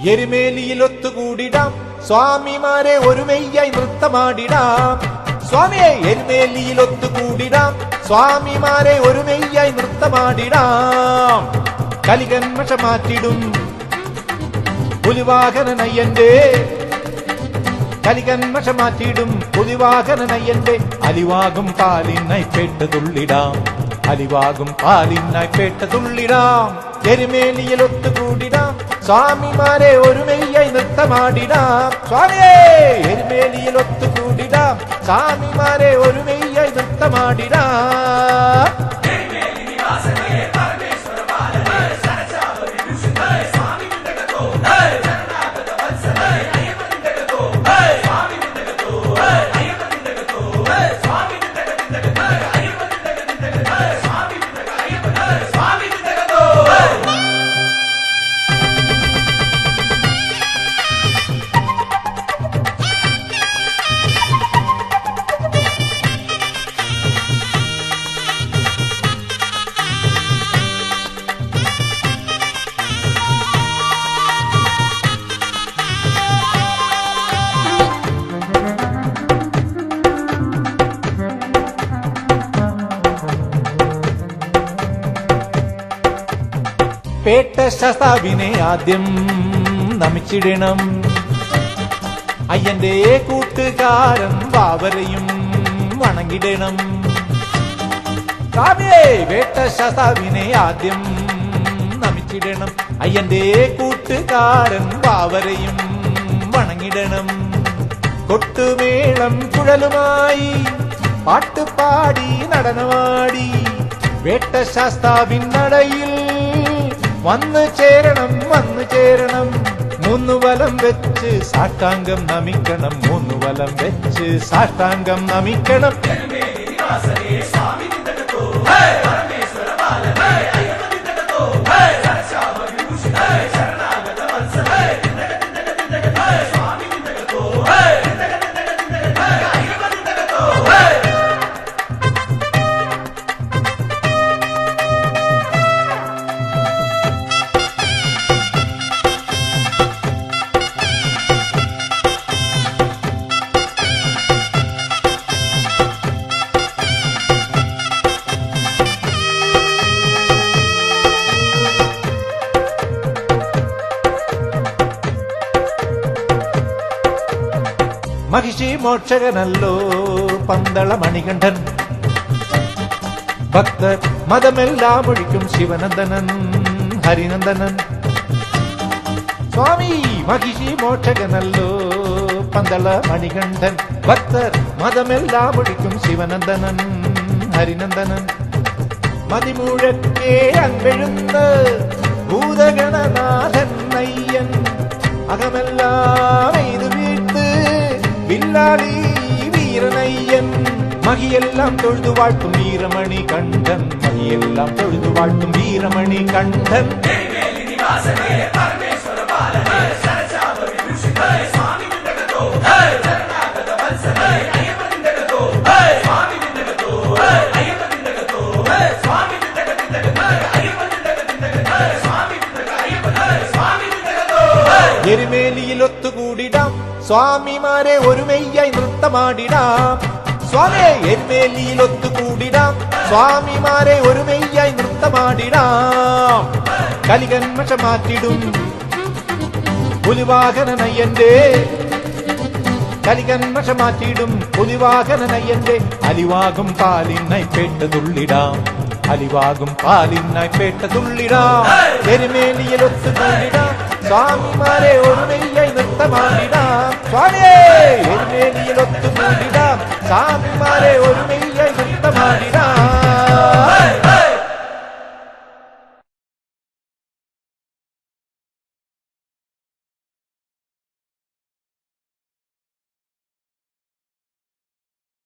എരുമേലിയിൽ ഒത്തുകൂടിടാം സ്വാമിമാരെ ഒരുമയ്യായി നൃത്തമാടിടാം. സ്വാമിയെ എരുമേലിയിൽ ഒത്തുകൂടിടാം സ്വാമിമാരെ ഒരുമയ്യായി നൃത്തമാടിടാം. കലികന്മഷ മാറ്റിടും പുലിവാഹനനയ്യന്റെ, കലികന്മഷ മാറ്റിടും പുലിവാഹനനയ്യന്റെ. അലിവാകും പാലിനായി പേട്ട തുള്ളിടാം, അലിവാകും പാലിനായി പേട്ട തുള്ളിടാം. എരുമേലിയിൽ ഒത്തുകൂടിടാം സ്വാമിമാരെ ഒരുമയ്യായി നൃത്തമാടിടാം. സ്വാമിയെ എരുമേലിയിൽ ഒത്തുകൂടിടാം സ്വാമിമാരെ ഒരുമയ്യായി നൃത്തമാടിടാം. പേട്ട ശാസ്താവിനെ ആദ്യം നമിച്ചിടണം, അയ്യന്റെ കൂട്ടുകാരൻ വാവരെയും വണങ്ങിടണം. സ്വാമിയേ പേട്ട ശാസ്താവിനെ ആദ്യം നമിച്ചിടണം, അയ്യന്റെ കൂട്ടുകാരൻ വാവരെയും വണങ്ങിടണം. കൊട്ടുമേളം കുഴലുമായി പാട്ടുപാടി നടനമാടി വേട്ട ശാസ്താവിൻ നടയിൽ വന്നു ചേരണം, വന്നു ചേരണം. മൂന്നു വലം വെച്ച് സാഷ്ടാംഗം നമിക്കണം, മൂന്നു വലം വെച്ച് സാഷ്ടാംഗം നമിക്കണം. മഹിഷി മോക്ഷകനല്ലോ പന്തള മണികണ്ഠൻ, ഭക്തർ മതമെല്ലാം ഒഴിക്കും ശിവനന്ദനൻ ഹരിനന്ദനൻ. സ്വാമി മഹിഷി മോക്ഷകനല്ലോ പന്തള മണികണ്ഠൻ, ഭക്തർ മതമെല്ലാം ഒഴിക്കും ശിവനന്ദനൻ ഹരിനന്ദനൻ. മതിമുഴക്കേ അൻപെഴുന്ന് ഭൂതഗണനാഥൻ അയ്യൻ, അകമെല്ലാം എയ്തു വീഴ്ത്ത് വില്ലാളി വീരനയ്യൻ. മഹിയെല്ലാം തൊഴുതു വാഴ്ത്തും വീരമണി കണ്ഠൻ, മഹിയെല്ലാം തൊഴുതു വാഴ്ത്തും വീരമണി കണ്ഠൻ. എരുമേലിയിൽ ഒത്തുകൂടിടാം സ്വാമിമാരെ ഒരുമയ്യായി നൃത്തമാടിടാം. സ്വാമിയെ എരുമേലിയിൽ ഒത്തുകൂടിടാം സ്വാമിമാരെ ഒരുമയ്യായി നൃത്തമാടിടാം. കലികന്മഷ മാറ്റിടും പുലിവാഹനനയ്യന്റെ, കലികന്മഷ മാറ്റിടും പുലിവാഹനനയ്യന്റെ. അലിവാകും പാലിനായി പേട്ട തുള്ളിടാം, അലിവാകും പാലിനായി പേട്ട തുള്ളിടാം. എരുമേലിയിൽ ഒത്തുകൂടിടാം സ്വാമിമാരെ ഒരുമയ്യായി നൃത്തമാടിടാം. സ്വാമിയെ എരുമേലിയിൽ ഒത്തുകൂടിടാം സ്വാമിമാരെ ഒരുമയ്യായി നൃത്തമാടിടാം.